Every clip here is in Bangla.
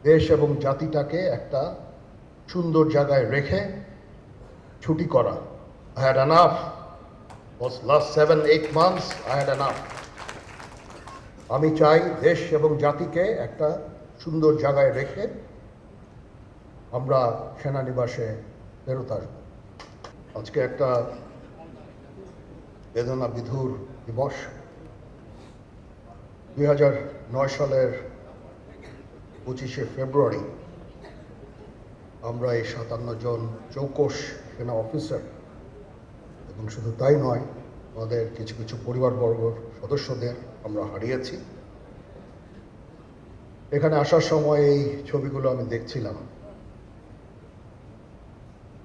দেশ এবং জাতিটাকে একটা সুন্দর জায়গায় রেখে ছুটি করা। I had enough. Was last 7-8 months I had enough. আমি চাই দেশ এবং জাতিকে একটা সুন্দর জায়গায় রেখে আমরা সেনানিবাসে ফেরত আসব। আজকে একটা বেদনা বিধুর দিবস। 2009 সালের 25শে ফেব্রুয়ারি আমরা এই 57 জন চৌকস সেনা অফিসার এবং শুধু তাই নয়, আমাদের কিছু কিছু পরিবারবর্গর সদস্যদের আমরা হারিয়েছি। এখানে আসার সময় এই ছবিগুলো আমি দেখছিলাম।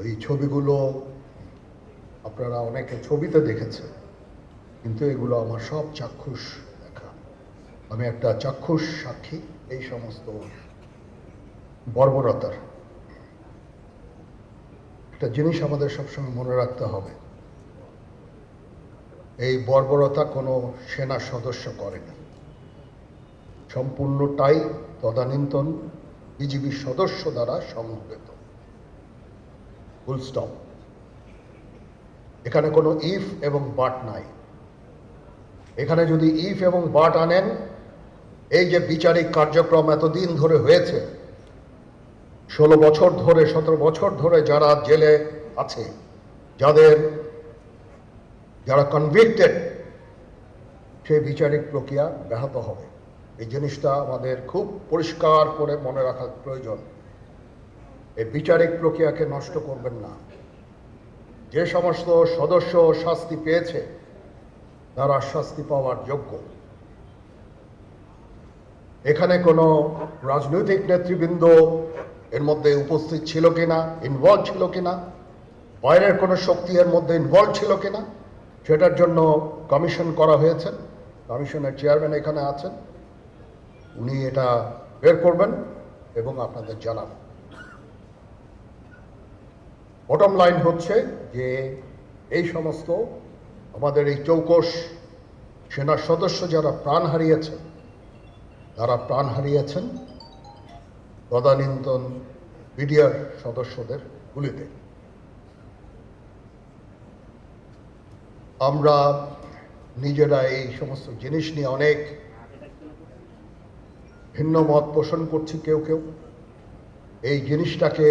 এই ছবিগুলো আপনারা অনেকে ছবিতে দেখেছেন, কিন্তু এগুলো আমার সব চাক্ষুষ দেখা। আমি একটা চাক্ষুষ সাক্ষী এই সমস্ত বর্বরতার। একটা জিনিস আমাদের সবসময় মনে রাখতে হবে, এই বর্বরতা কোনো সেনা সদস্য করেনি, সম্পূর্ণটাই তদানীন্তন বিজিবি সদস্য দ্বারা সংঘটিত। Full stop. এখানে কোনো ইফ এবং বাট নাই। এখানে যদি ইফ এবং বাট আনেন, এই যে বিচারিক কার্যক্রম এতদিন ধরে হয়েছে, 16 বছর ধরে 17 বছর ধরে যারা জেলে আছে, যারা কনভিক্টেড, সেই বিচারিক প্রক্রিয়া ব্যাহত হবে। এই জিনিসটা আমাদের খুব পরিষ্কার করে মনে রাখা প্রয়োজন। এই বিচারিক প্রক্রিয়াকে নষ্ট করবেন না। যে সমস্ত সদস্য শাস্তি পেয়েছে তারা শাস্তি পাওয়ার যোগ্য। এখানে কোনো রাজনৈতিক নেতৃবৃন্দ এর মধ্যে উপস্থিত ছিল কিনা, ইনভলভ ছিল কিনা, বাইরের কোনো শক্তি এর মধ্যে ইনভলভ ছিল কিনা, সেটার জন্য কমিশন করা হয়েছে। কমিশনের চেয়ারম্যান এখানে আছেন, উনি এটা বের করবেন এবং আপনাদের জানাবেন। বটম লাইন হচ্ছে যে এই সমস্ত আমাদের এই চৌকস সেনা সদস্য যারা প্রাণ হারিয়েছেন, তারা প্রাণ হারিয়েছেন তদানীন্তন বিডিআর সদস্যদের গুলিতে। আমরা নিজেরা এই সমস্ত জিনিস নিয়ে অনেক ভিন্ন মত পোষণ করছি। কেউ কেউ এই জিনিসটাকে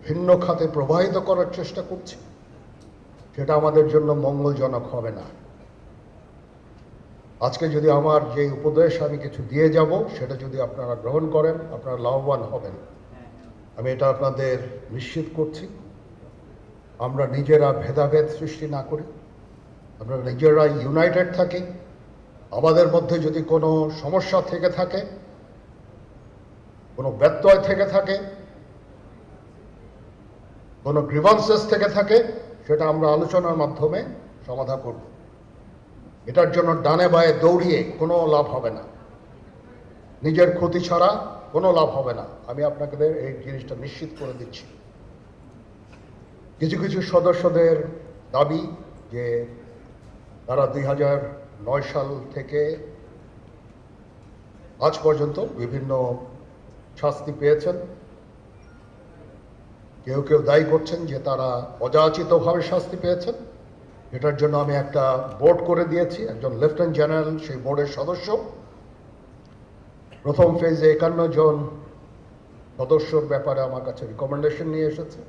ভিন্ন খাতে প্রবাহিত করার চেষ্টা করছে। সেটা আমাদের জন্য মঙ্গলজনক হবে না। আজকে যদি আমার যে উপদেশ আমি কিছু দিয়ে যাব, সেটা যদি আপনারা গ্রহণ করেন, আপনারা লাভবান হবেন, আমি এটা আপনাদের নিশ্চিত করছি। আমরা নিজেরা ভেদাভেদ সৃষ্টি না করি, আমরা নিজেরা ইউনাইটেড থাকি। আমাদের মধ্যে যদি কোনো সমস্যা থেকে থাকে, কোনো ব্যত্যয় থেকে থাকে, কোনো গ্রিভান্সেস থেকে থাকে, সেটা আমরা আলোচনার মাধ্যমে সমাধান করব। এটার জন্য ডানে বায়ে দৌড়িয়ে কোনো লাভ হবে না, নিজের ক্ষতি ছাড়া কোনো লাভ হবে না। আমি আপনাদের এই জিনিসটা নিশ্চিত করে দিচ্ছি। কিছু কিছু সদস্যদের দাবি যে তারা 2009 সাল থেকে আজ পর্যন্ত বিভিন্ন শাস্তি পেয়েছেন। কেউ কেউ দায়ী করছেন যে তারা অযাচিতভাবে শাস্তি পেয়েছেন। এটার জন্য আমি একটা বোর্ড করে দিয়েছি, একজন লেফটেন্যান্ট জেনারেল সেই বোর্ডের সদস্য। প্রথম ফেজে 51 জন সদস্যর ব্যাপারে আমার কাছে রিকমেন্ডেশন নিয়ে এসেছে।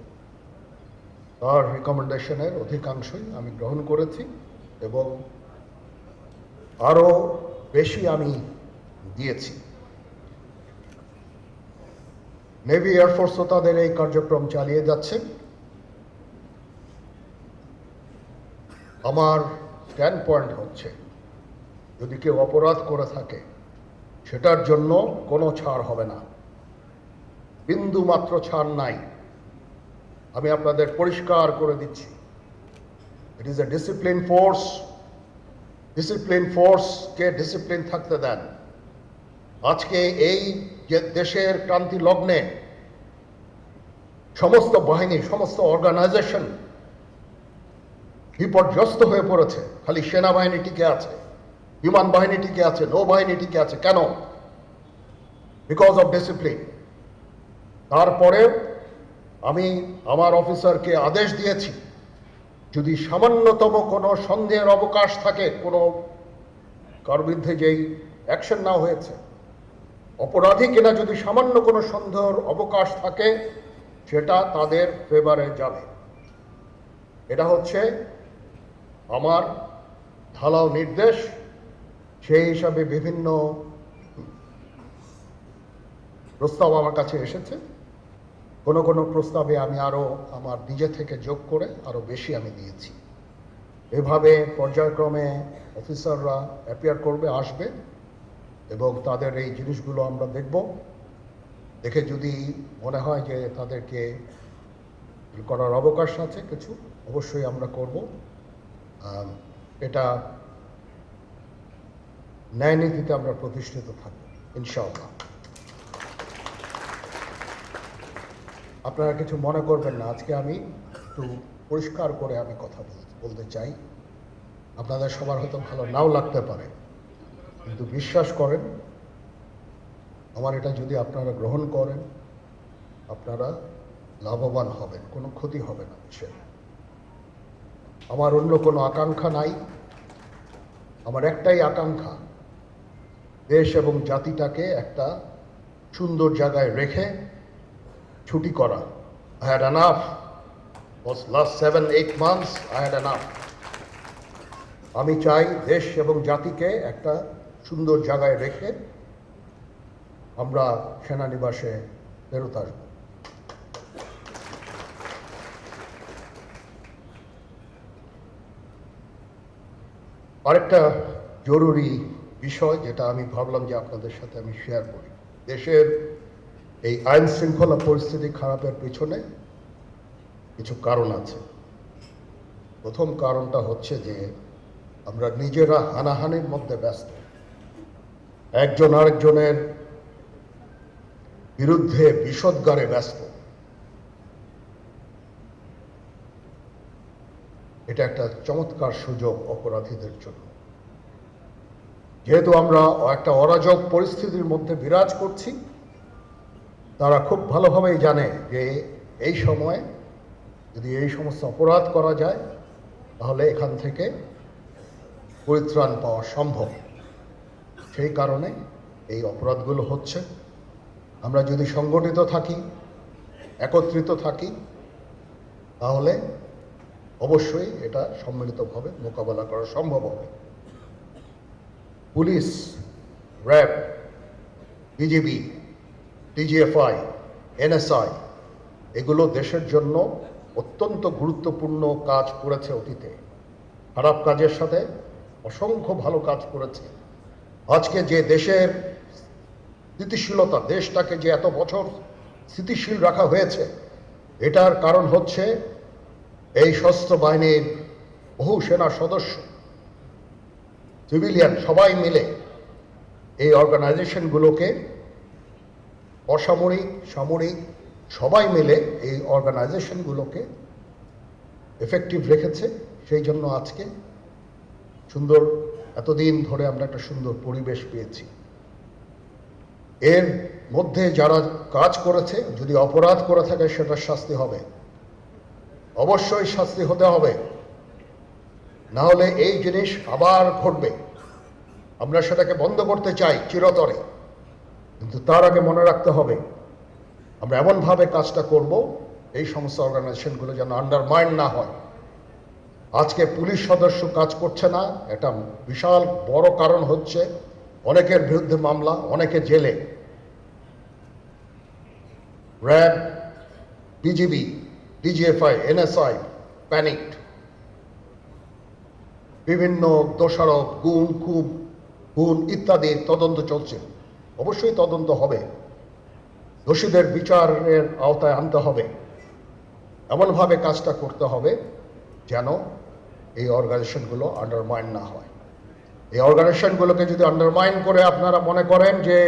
তার রিকমেন্ডেশনের অধিকাংশই আমি গ্রহণ করেছি এবং আরও বেশি আমি দিয়েছি। নেভি এয়ারফোর্সও তাদের এই কার্যক্রম চালিয়ে যাচ্ছে। আমার স্ট্যান্ড পয়েন্ট হচ্ছে, যদি কেউ অপরাধ করে থাকে সেটার জন্য কোনো ছাড় হবে না, বিন্দু মাত্র ছাড় নাই। আমি আপনাদের পরিষ্কার করে দিচ্ছি, it is a discipline force. Discipline ফোর্সকে ডিসিপ্লিন থাকতে দেন। আজকে এই যে দেশের ক্রান্তি লগ্নে সমস্ত বাহিনী, সমস্ত অর্গানাইজেশন বিপর্যস্ত হয়ে পড়েছে। খালি সেনাবাহিনী টিকে আছে, বিমান বাহিনী টিকে আছে, নৌবাহিনী টিকে আছে। কেন? Because of discipline. তারপরেও আমি আমার অফিসারকে আদেশ দিয়েছি, যদি সামান্যতম কোনো সন্দেহের অবকাশ থাকে, কোনো কার বিরুদ্ধে যেই অ্যাকশন নেওয়া হয়েছে, অপরাধী কিনা যদি সামান্য কোনো সন্দেহের অবকাশ থাকে, সেটা তাদের ফেভারে যাবে। এটা হচ্ছে আমার ঢালাও নির্দেশ। সেই হিসাবে বিভিন্ন প্রস্তাব আমার কাছে এসেছে। কোনো কোনো প্রস্তাবে আমি আরও আমার নিজে থেকে যোগ করে আরও বেশি আমি দিয়েছি। এভাবে পর্যায়ক্রমে অফিসাররা অ্যাপিয়ার করবে, আসবে, এবং তাদের এই জিনিসগুলো আমরা দেখব। দেখে যদি মনে হয় যে তাদেরকে করার অবকাশ আছে কিছু, অবশ্যই আমরা করব। এটা ন্যায় নীতিতে আমরা প্রতিষ্ঠিত থাকব ইনশাআল্লাহ। আপনারা কিছু মনে করবেন না, আজকে আমি একটু পরিষ্কার করে আমি কথা বলতে চাই। আপনাদের সবার হয়তো ভালো নাও লাগতে পারে, কিন্তু বিশ্বাস করেন, আমার এটা যদি আপনারা গ্রহণ করেন, আপনারা লাভবান হবেন, কোনো ক্ষতি হবে না দেশের। আমার অন্য কোনো আকাঙ্ক্ষা নাই। আমার একটাই আকাঙ্ক্ষা, দেশ এবং জাতিটাকে একটা সুন্দর জায়গায় রেখে ছুটি করা। I had enough. Was last 7-8 months I had enough. আমি চাই দেশ এবং জাতিকে একটা সুন্দর জায়গায় রেখে আমরা সেনানিবাসে ফেরত আসব। আরেকটা জরুরি বিষয় যেটা আমি ভাবলাম যে আপনাদের সাথে আমি শেয়ার করি। দেশের এই আইন শৃঙ্খলা পরিস্থিতি খারাপের পিছনে কিছু কারণ আছে। প্রথম কারণটা হচ্ছে যে আমরা নিজেরা হানাহানির মধ্যে ব্যস্ত, একজন আরেকজনের বিরুদ্ধে বিষোদ্গারে ব্যস্ত। এটা একটা চমৎকার সুযোগ অপরাধীদের জন্য। যেহেতু আমরা একটা অরাজক পরিস্থিতির মধ্যে বিরাজ করছি, তারা খুব ভালোভাবেই জানে যে এই সময় যদি এই সমস্ত অপরাধ করা যায়, তাহলে এখান থেকে পরিত্রাণ পাওয়া সম্ভব। সেই কারণে এই অপরাধগুলো হচ্ছে। আমরা যদি সংগঠিত থাকি, একত্রিত থাকি, তাহলে অবশ্যই এটা সম্মিলিতভাবে মোকাবেলা করা সম্ভব হবে। Police, RAB, BGB, DGFI, NSI এগুলো দেশের জন্য অত্যন্ত গুরুত্বপূর্ণ কাজ করেছে অতীতে। খারাপ কাজের সাথে অসংখ্য ভালো কাজ করেছে। আজকে যে দেশের স্থিতিশীলতা, দেশটাকে যে এত বছর স্থিতিশীল রাখা হয়েছে, এটার কারণ হচ্ছে এই সশস্ত্র বাহিনীর বহু সেনা সদস্য, সিভিলিয়ান সবাই মিলে এই অর্গানাইজেশনগুলোকে, অসামরিক, সামরিক সবাই মিলে এই অর্গানাইজেশনগুলোকে এফেক্টিভ রেখেছে। সেই জন্য আজকে সুন্দর, এতদিন ধরে আমরা একটা সুন্দর পরিবেশ পেয়েছি। এর মধ্যে যারা কাজ করেছে, যদি অপরাধ করে থাকে সেটার শাস্তি হবে, অবশ্যই শাস্তি হতে হবে, না হলে এই জিনিস আবার ঘটবে। আমরা সেটাকে বন্ধ করতে চাই চিরতরে, কিন্তু তার আগে মনে রাখতে হবে আমরা এমনভাবে কাজটা করব এই সমস্ত অর্গানাইজেশনগুলো যেন আন্ডারমাইন না হয়। আজকে পুলিশ সদস্য কাজ করছে না, এটা বিশাল বড় কারণ হচ্ছে অনেকের বিরুদ্ধে মামলা, অনেকে জেলে। RAB, BGB, DGFI, NSI panicked. বিভিন্ন দোষারোপ, খুন ইত্যাদি তদন্ত চলছে। অবশ্যই তদন্ত হবে, দোষীদের বিচারের আওতায় আনতে হবে। এমনভাবে কাজটা করতে হবে যেন এই অর্গানাইজেশনগুলো আন্ডারমাইন না হয়। এই অর্গানাইজেশনগুলোকে যদি আন্ডারমাইন করে আপনারা মনে করেন যে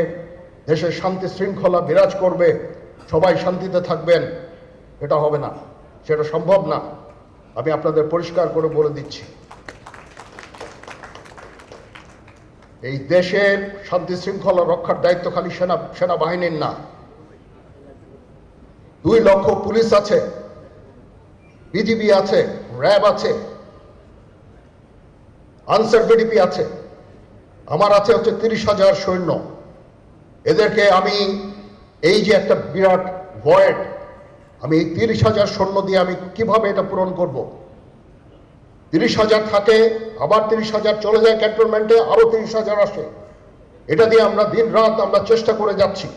দেশের শান্তি শৃঙ্খলা বিরাজ করবে, সবাই শান্তিতে থাকবেন, এটা হবে না, সেটা সম্ভব না। আমি আপনাদের পরিষ্কার করে বলে দিচ্ছি, এই দেশের শান্তি শৃঙ্খলা রক্ষার দায়িত্ব খালি সেনাবাহিনীর না, 2 লক্ষ পুলিশ আছে, বিজিবি আছে, র্যাব আছে, আনসার বিডিপি আছে, আমার আছে হচ্ছে 30,000 সৈন্য। এদেরকে আমি এই যে একটা বিরাট ভয়েড, আমি এই 30,000 সৈন্য দিয়ে আমি কিভাবে এটা পূরণ করব? 30,000 থাকে, আবার 30,000 চলে যায় ক্যান্টনমেন্টে, আরো 30,000 আসে। এটা দিয়ে আমরা দিন রাত আমরা চেষ্টা করে যাচ্ছি।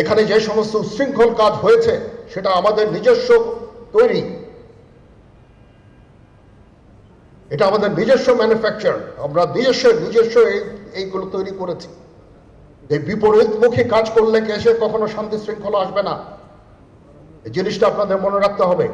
এখানে যে সমস্ত উচ্ছৃঙ্খল কাজ হয়েছে সেটা আমাদের নিজস্ব তৈরি, এটা আমাদের নিজস্ব ম্যানুফ্যাকচার, আমরা নিজস্ব এইগুলো তৈরি করেছি। এই বিপরীতমুখী কাজ করলে দেশে কখনো শান্তি শৃঙ্খলা আসবে না, এই জিনিসটা আপনাদের মনে রাখতে হবে।